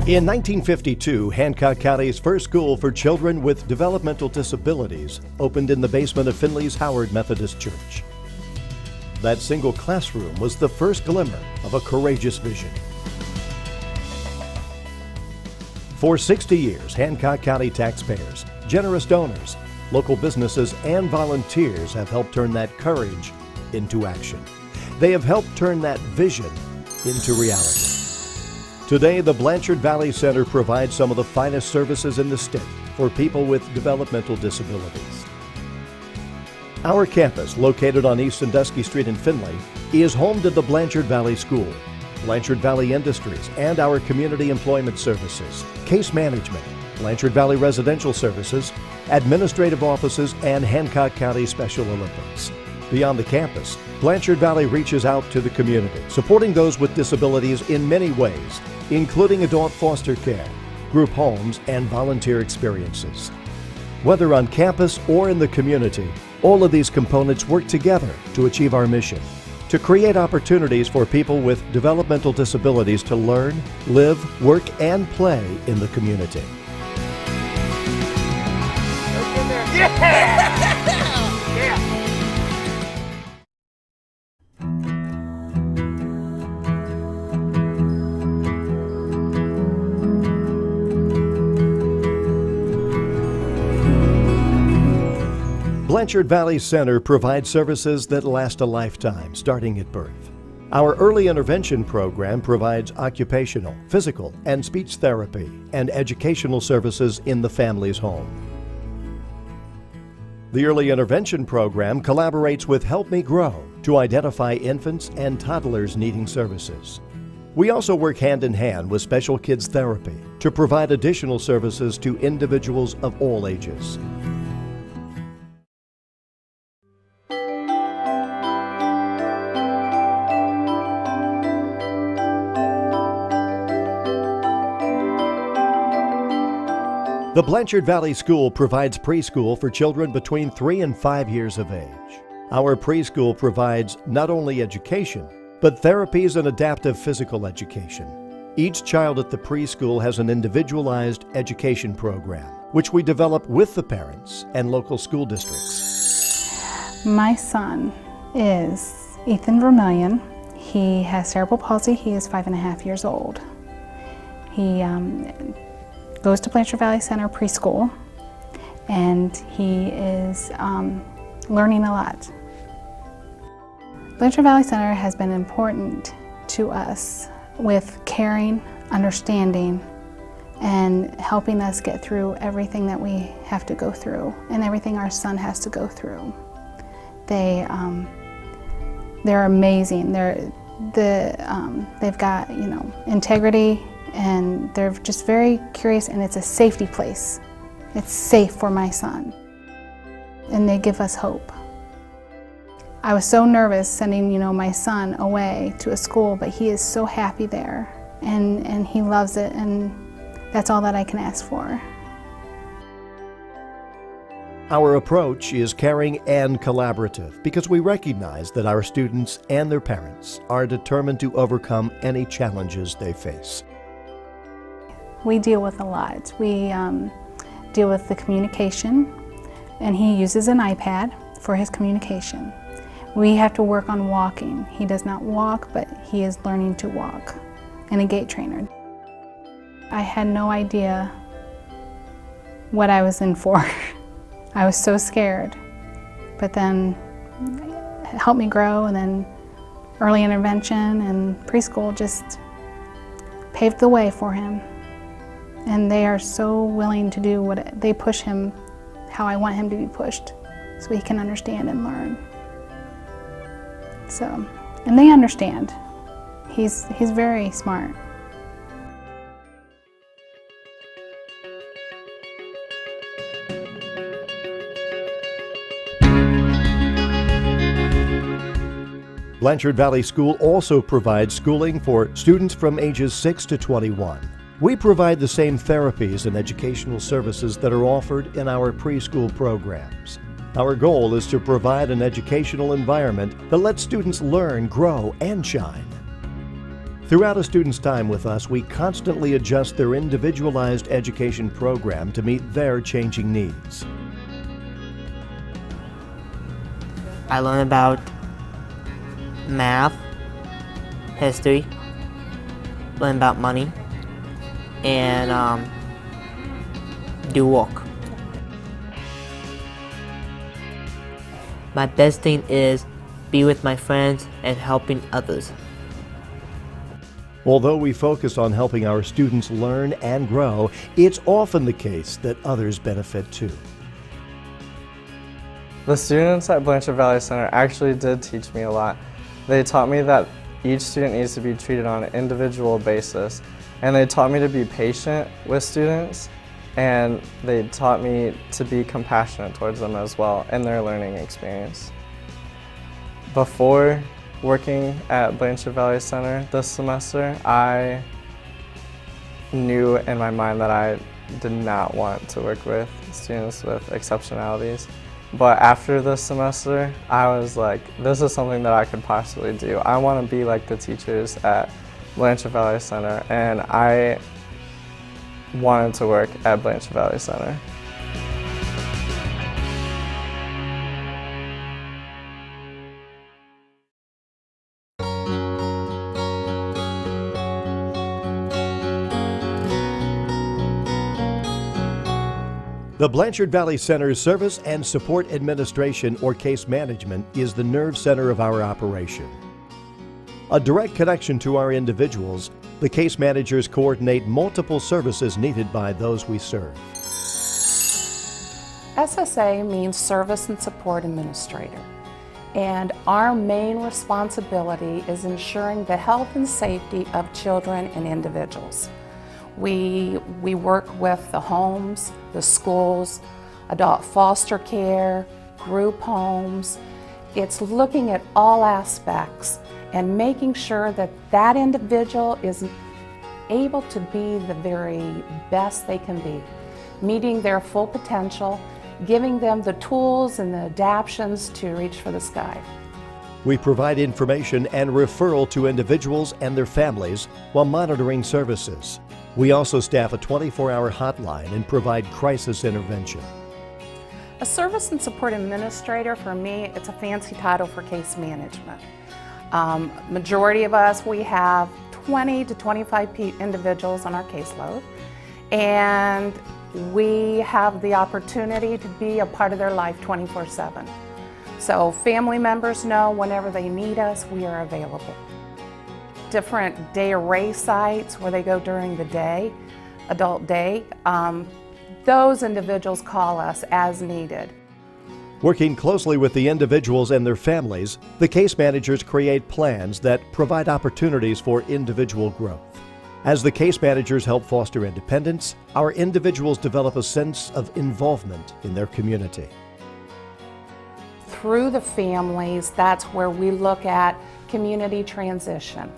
In 1952, Hancock County's first school for children with developmental disabilities opened in the basement of Findlay's Howard Methodist Church. That single classroom was the first glimmer of a courageous vision. For 60 years, Hancock County taxpayers, generous donors, local businesses, and volunteers have helped turn that courage into action. They have helped turn that vision into reality. Today, the Blanchard Valley Center provides some of the finest services in the state for people with developmental disabilities. Our campus, located on East Sandusky Street in Findlay, is home to the Blanchard Valley School, Blanchard Valley Industries, and our community employment services, case management, Blanchard Valley Residential Services, administrative offices, and Hancock County Special Olympics. Beyond the campus, Blanchard Valley reaches out to the community, supporting those with disabilities in many ways, including adult foster care, group homes, and volunteer experiences. Whether on campus or in the community, all of these components work together to achieve our mission, to create opportunities for people with developmental disabilities to learn, live, work, and play in the community. Yeah! Blanchard Valley Center provides services that last a lifetime, starting at birth. Our early intervention program provides occupational, physical, and speech therapy and educational services in the family's home. The early intervention program collaborates with Help Me Grow to identify infants and toddlers needing services. We also work hand in hand with Special Kids Therapy to provide additional services to individuals of all ages. The Blanchard Valley School provides preschool for children between 3 and 5 years of age. Our preschool provides not only education, but therapies and adaptive physical education. Each child at the preschool has an individualized education program, which we develop with the parents and local school districts. My son is Ethan Vermillion. He has cerebral palsy. He is 5.5 years old. He goes to Blanchard Valley Center preschool, and he is learning a lot. Blanchard Valley Center has been important to us with caring, understanding, and helping us get through everything that we have to go through and everything our son has to go through. They're amazing. They've got, integrity, and they're just very curious, and it's a safety place. It's safe for my son, and they give us hope. I was so nervous sending, my son away to a school, but he is so happy there, and he loves it, and that's all that I can ask for. Our approach is caring and collaborative because we recognize that our students and their parents are determined to overcome any challenges they face. We deal with a lot. We deal with the communication, and he uses an iPad for his communication. We have to work on walking. He does not walk, but he is learning to walk, and a gait trainer. I had no idea what I was in for. I was so scared, but then it helped me grow, and then early intervention and preschool just paved the way for him. And they are so willing to do they push him how I want him to be pushed, so he can understand and learn. So, and they understand. He's very smart. Blanchard Valley School also provides schooling for students from ages 6 to 21. We provide the same therapies and educational services that are offered in our preschool programs. Our goal is to provide an educational environment that lets students learn, grow, and shine. Throughout a student's time with us, we constantly adjust their individualized education program to meet their changing needs. I learn about math, history, learn about money, and do work. My best thing is be with my friends and helping others. Although we focus on helping our students learn and grow, it's often the case that others benefit too. The students at Blanchard Valley Center actually did teach me a lot. They taught me that each student needs to be treated on an individual basis, and they taught me to be patient with students, and they taught me to be compassionate towards them as well in their learning experience. Before working at Blanchard Valley Center this semester, I knew in my mind that I did not want to work with students with exceptionalities. But after this semester, I was like, this is something that I could possibly do. I want to be like the teachers at Blanchard Valley Center, and I wanted to work at Blanchard Valley Center. The Blanchard Valley Center's Service and Support Administration, or Case Management, is the nerve center of our operation. A direct connection to our individuals, the case managers coordinate multiple services needed by those we serve. SSA means Service and Support Administrator, and our main responsibility is ensuring the health and safety of children and individuals. We work with the homes, the schools, adult foster care, group homes. It's looking at all aspects and making sure that that individual is able to be the very best they can be, meeting their full potential, giving them the tools and the adaptions to reach for the sky. We provide information and referral to individuals and their families while monitoring services. We also staff a 24-hour hotline and provide crisis intervention. A Service and Support Administrator, for me, it's a fancy title for case management. Majority of us, we have 20 to 25 individuals on our caseload, and we have the opportunity to be a part of their life 24/7. So family members know whenever they need us, we are available. Different day array sites where they go during the day, adult day, those individuals call us as needed. Working closely with the individuals and their families, the case managers create plans that provide opportunities for individual growth. As the case managers help foster independence, our individuals develop a sense of involvement in their community. Through the families, that's where we look at community transition,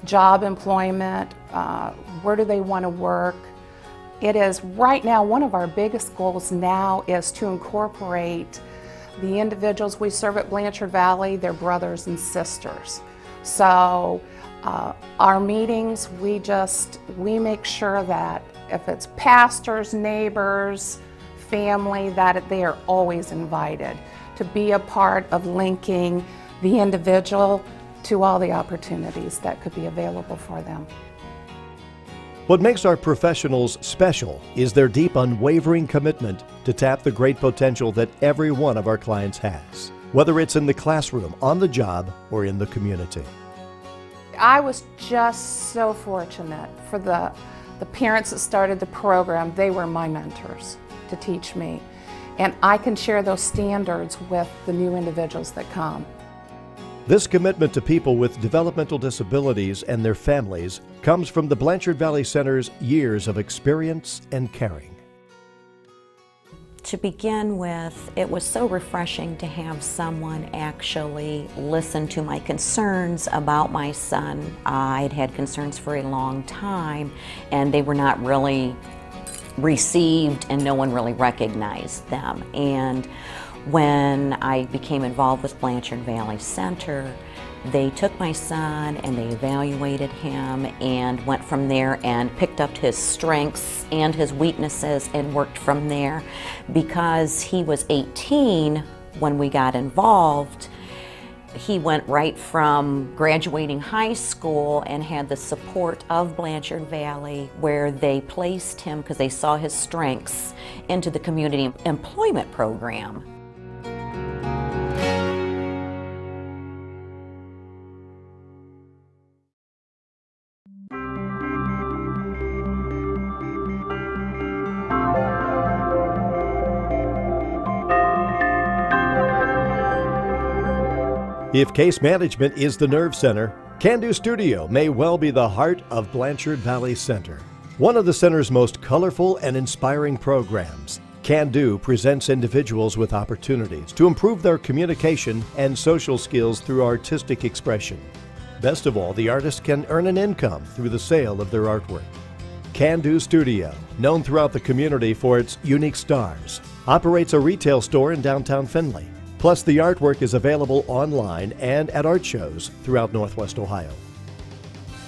job employment, where do they want to work. It is right now one of our biggest goals now is to incorporate the individuals we serve at Blanchard Valley, their brothers and sisters. So our meetings, we make sure that if it's pastors, neighbors, family, that they are always invited to be a part of linking the individual to all the opportunities that could be available for them. What makes our professionals special is their deep, unwavering commitment to tap the great potential that every one of our clients has, whether it's in the classroom, on the job, or in the community. I was just so fortunate for the parents that started the program. They were my mentors to teach me, and I can share those standards with the new individuals that come. This commitment to people with developmental disabilities and their families comes from the Blanchard Valley Center's years of experience and caring. To begin with, it was so refreshing to have someone actually listen to my concerns about my son. I'd had concerns for a long time, and they were not really received, and no one really recognized them. And when I became involved with Blanchard Valley Center, They took my son and they evaluated him and went from there and picked up his strengths and his weaknesses and worked from there. Because he was 18 when we got involved, he went right from graduating high school and had the support of Blanchard Valley, where they placed him, because they saw his strengths, into the community employment program. If case management is the nerve center, Can-Do Studio may well be the heart of Blanchard Valley Center. One of the center's most colorful and inspiring programs, Can-Do presents individuals with opportunities to improve their communication and social skills through artistic expression. Best of all, the artists can earn an income through the sale of their artwork. Can-Do Studio, known throughout the community for its unique stars, operates a retail store in downtown Findlay. Plus, the artwork is available online and at art shows throughout Northwest Ohio.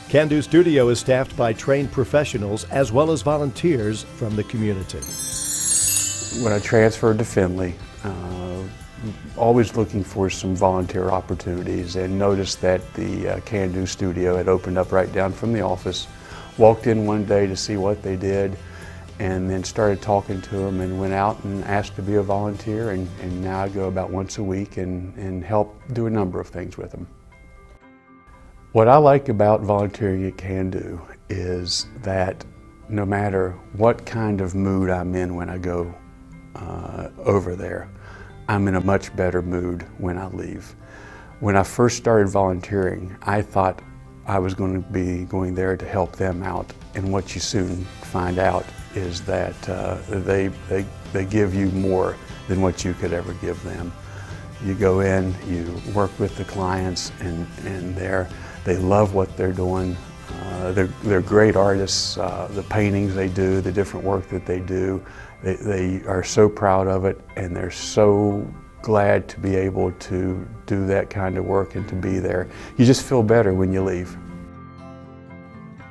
Can-Do Studio is staffed by trained professionals as well as volunteers from the community. When I transferred to Findlay, always looking for some volunteer opportunities, and noticed that the Can-Do Studio had opened up right down from the office. Walked in one day to see what they did, and then started talking to them and went out and asked to be a volunteer, and now I go about once a week and help do a number of things with them. What I like about volunteering at Can-Do is that no matter what kind of mood I'm in when I go over there, I'm in a much better mood when I leave. When I first started volunteering, I thought I was going to be going there to help them out, and what you soon find out is that they give you more than what you could ever give them. You go in, you work with the clients, and they love what they're doing. They're great artists. The paintings they do, the different work that they do, they are so proud of it, and they're so glad to be able to do that kind of work and to be there. You just feel better when you leave.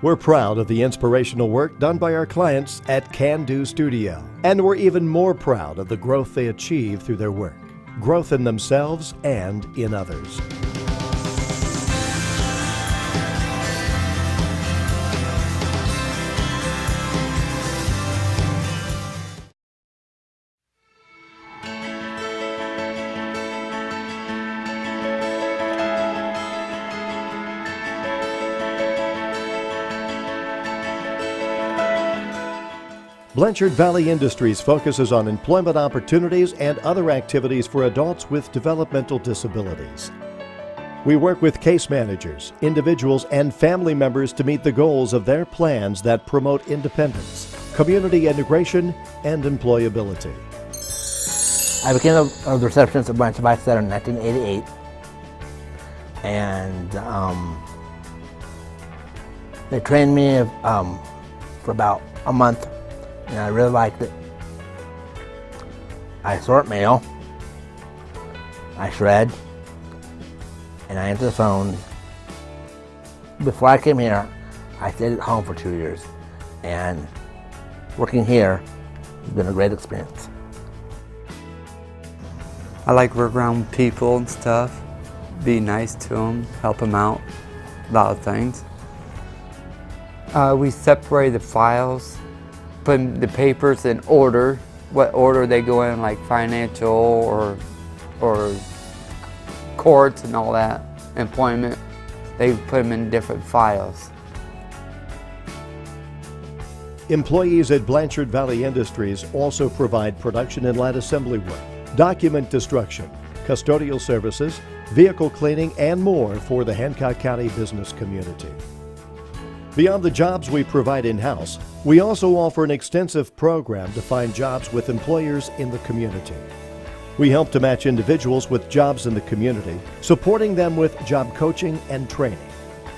We're proud of the inspirational work done by our clients at Can-Do Studio, and we're even more proud of the growth they achieve through their work, growth in themselves and in others. Blanchard Valley Industries focuses on employment opportunities and other activities for adults with developmental disabilities. We work with case managers, individuals, and family members to meet the goals of their plans that promote independence, community integration, and employability. I became a receptionist at Blanchard Valley Center in 1988, and they trained me for about a month. And I really liked it. I sort mail, I shred, and I answer the phone. Before I came here, I stayed at home for 2 years, and working here has been a great experience. I like work around people and stuff, be nice to them, help them out, a lot of things. We separate the files, put the papers in order, what order they go in, like financial or courts and all that, employment. They put them in different files. Employees at Blanchard Valley Industries also provide production and light assembly work, document destruction, custodial services, vehicle cleaning, and more for the Hancock County business community. Beyond the jobs we provide in-house, we also offer an extensive program to find jobs with employers in the community. We help to match individuals with jobs in the community, supporting them with job coaching and training.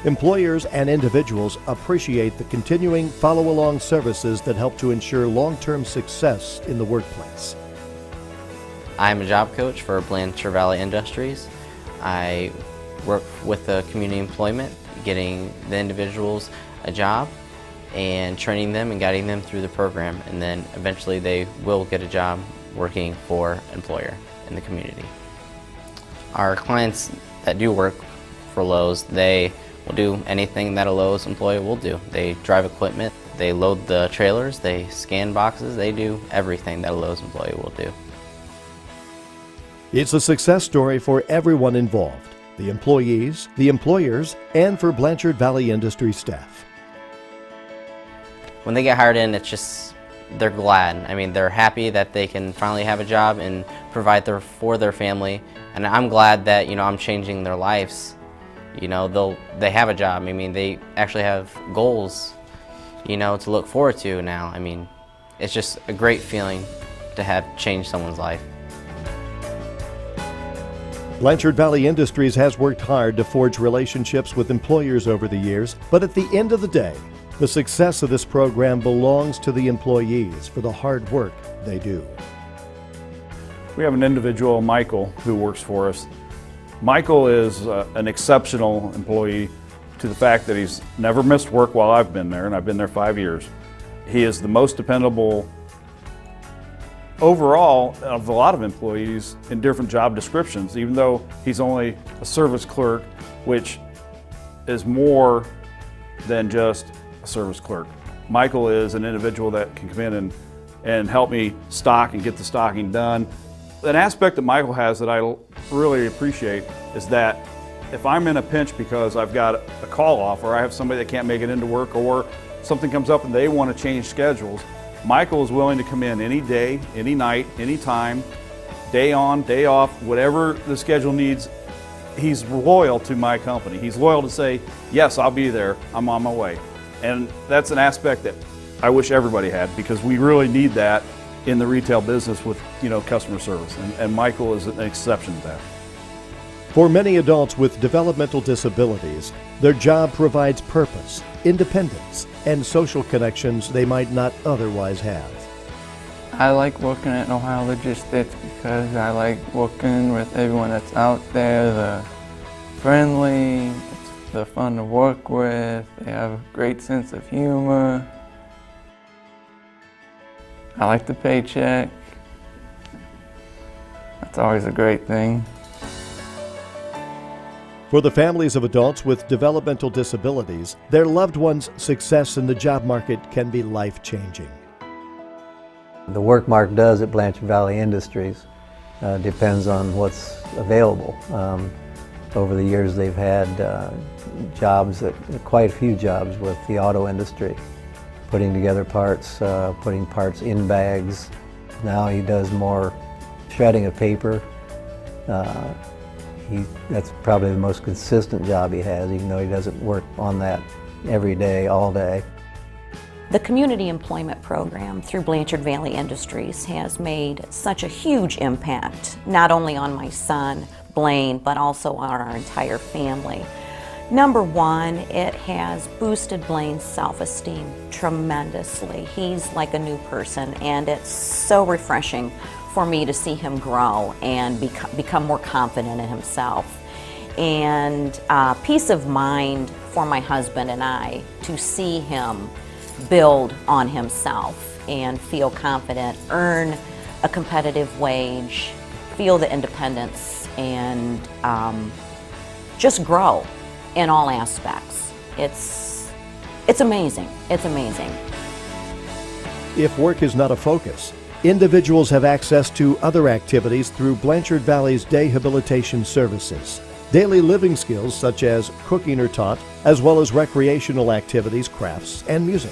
Employers and individuals appreciate the continuing follow-along services that help to ensure long-term success in the workplace. I'm a job coach for Blanchard Valley Industries. I work with the community employment, getting the individuals a job and training them and guiding them through the program, and then eventually they will get a job working for an employer in the community. Our clients that do work for Lowe's, they will do anything that a Lowe's employee will do. They drive equipment, they load the trailers, they scan boxes, they do everything that a Lowe's employee will do. It's a success story for everyone involved, the employees, the employers, and for Blanchard Valley Industries staff. When they get hired in, it's just, they're glad. I mean, they're happy that they can finally have a job and provide for their family. And I'm glad that, I'm changing their lives. They have a job. I mean, they actually have goals, to look forward to now. I mean, it's just a great feeling to have changed someone's life. Blanchard Valley Industries has worked hard to forge relationships with employers over the years, but at the end of the day, the success of this program belongs to the employees for the hard work they do. We have an individual, Michael, who works for us. Michael is an exceptional employee to the fact that he's never missed work while I've been there, and I've been there 5 years. He is the most dependable overall of a lot of employees in different job descriptions, even though he's only a service clerk, which is more than just a service clerk. Michael is an individual that can come in and help me stock and get the stocking done. An aspect that Michael has that I really appreciate is that if I'm in a pinch because I've got a call off, or I have somebody that can't make it into work, or something comes up and they want to change schedules, Michael is willing to come in any day, any night, any time, day on, day off, whatever the schedule needs. He's loyal to my company. He's loyal to say, yes, I'll be there, I'm on my way. And that's an aspect that I wish everybody had, because we really need that in the retail business with customer service, and Michael is an exception to that. For many adults with developmental disabilities, their job provides purpose, independence, and social connections they might not otherwise have. I like working at Ohio Logistics because I like working with everyone that's out there. They're friendly, they're fun to work with, they have a great sense of humor. I like the paycheck. That's always a great thing. For the families of adults with developmental disabilities, their loved ones' success in the job market can be life-changing. The work Mark does at Blanchard Valley Industries depends on what's available. Over the years they've had jobs, quite a few jobs with the auto industry, putting together parts, putting parts in bags. Now he does more shredding of paper. That's probably the most consistent job he has, even though he doesn't work on that every day, all day. The community employment program through Blanchard Valley Industries has made such a huge impact, not only on my son, Blaine, but also on our entire family. Number one, it has boosted Blaine's self-esteem tremendously. He's like a new person, and it's so refreshing for me to see him grow and become more confident in himself. And peace of mind for my husband and I to see him build on himself and feel confident, earn a competitive wage, feel the independence, and just grow in all aspects. It's amazing. It's amazing. If work is not a focus, individuals have access to other activities through Blanchard Valley's Dayhabilitation Services. Daily living skills such as cooking are taught, as well as recreational activities, crafts, and music.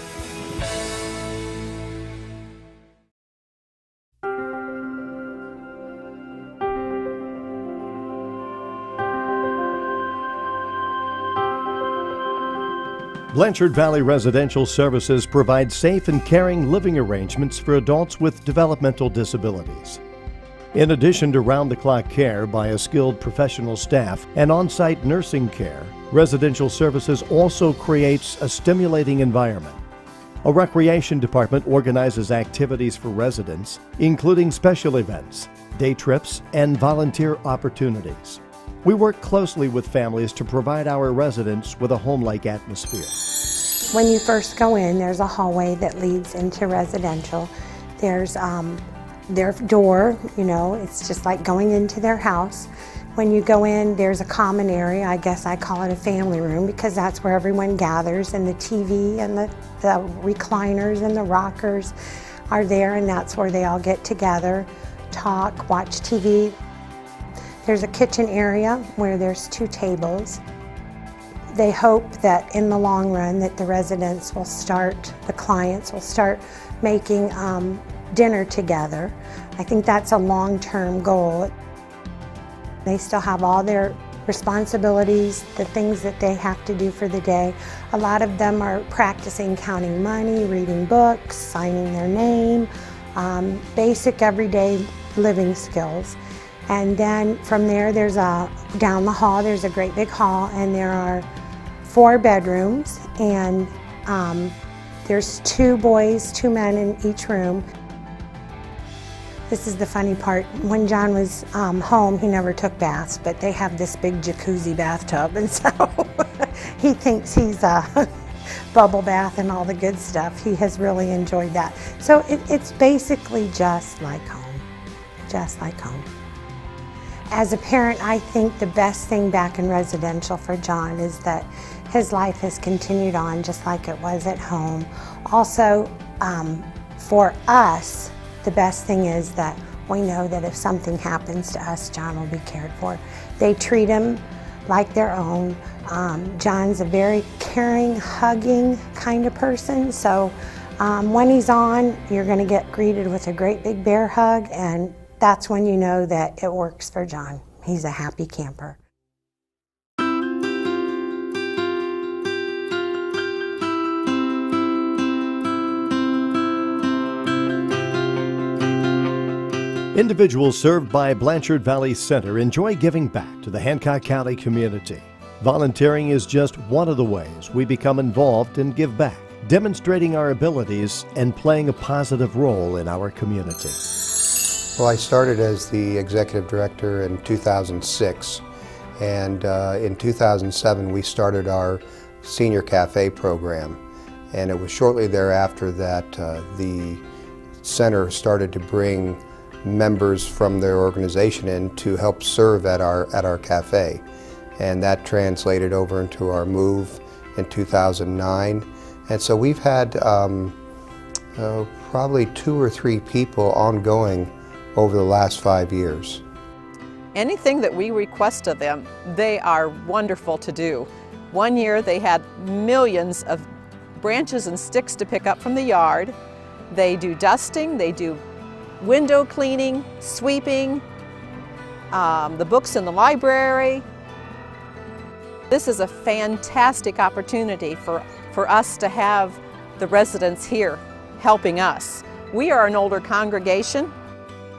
Blanchard Valley Residential Services provides safe and caring living arrangements for adults with developmental disabilities. In addition to round-the-clock care by a skilled professional staff and on-site nursing care, Residential Services also creates a stimulating environment. A recreation department organizes activities for residents, including special events, day trips, and volunteer opportunities. We work closely with families to provide our residents with a home-like atmosphere. When you first go in, there's a hallway that leads into residential. There's their door, you know, it's just like going into their house. When you go in, there's a common area. I guess I call it a family room because that's where everyone gathers, and the TV and the recliners and the rockers are there, and that's where they all get together, talk, watch TV. There's a kitchen area where there's 2 tables. They hope that in the long run that the residents will start, the clients will start making dinner together. I think that's a long-term goal. They still have all their responsibilities, the things that they have to do for the day. A lot of them are practicing counting money, reading books, signing their name, basic everyday living skills. And then from there, there's down the hall, there's a great big hall, and there are 4 bedrooms, and there's 2 boys, 2 men in each room. This is the funny part. When John was home, he never took baths, but they have this big jacuzzi bathtub, and so he thinks he's a bubble bath and all the good stuff. He has really enjoyed that. So it's basically just like home, just like home. As a parent, I think the best thing back in residential for John is that his life has continued on just like it was at home. Also, for us, the best thing is that we know that if something happens to us, John will be cared for. They treat him like their own. John's a very caring, hugging kind of person, so when he's on, you're going to get greeted with a great big bear hug, and that's when you know that it works for John. He's a happy camper. Individuals served by Blanchard Valley Center enjoy giving back to the Hancock County community. Volunteering is just one of the ways we become involved and give back, demonstrating our abilities and playing a positive role in our community. Well, I started as the executive director in 2006, and in 2007 we started our senior cafe program, and it was shortly thereafter that the center started to bring members from their organization in to help serve at our cafe, and that translated over into our move in 2009, and so we've had probably 2 or 3 people ongoing over the last 5 years. Anything that we request of them, they are wonderful to do. One year they had millions of branches and sticks to pick up from the yard. They do dusting, they do window cleaning, sweeping, the books in the library. This is a fantastic opportunity for us to have the residents here helping us. We are an older congregation.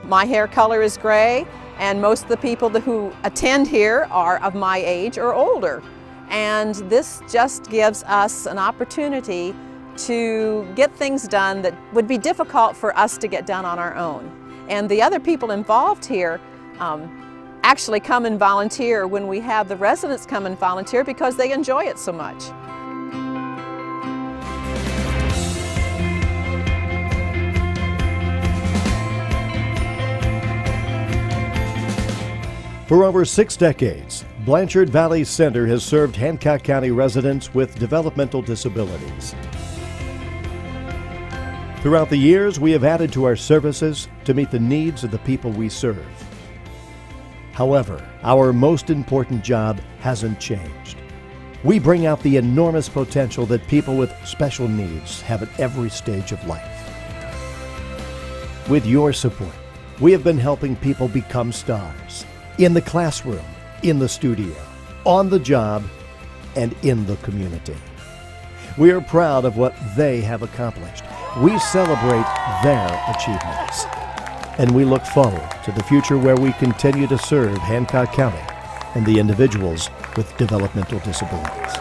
My hair color is gray, and most of the people who attend here are of my age or older. And this just gives us an opportunity to get things done that would be difficult for us to get done on our own. And the other people involved here actually come and volunteer when we have the residents come and volunteer because they enjoy it so much. For over 6 decades, Blanchard Valley Center has served Hancock County residents with developmental disabilities. Throughout the years, we have added to our services to meet the needs of the people we serve. However, our most important job hasn't changed. We bring out the enormous potential that people with special needs have at every stage of life. With your support, we have been helping people become stars. In the classroom, in the studio, on the job, and in the community. We are proud of what they have accomplished. We celebrate their achievements. And we look forward to the future where we continue to serve Hancock County and the individuals with developmental disabilities.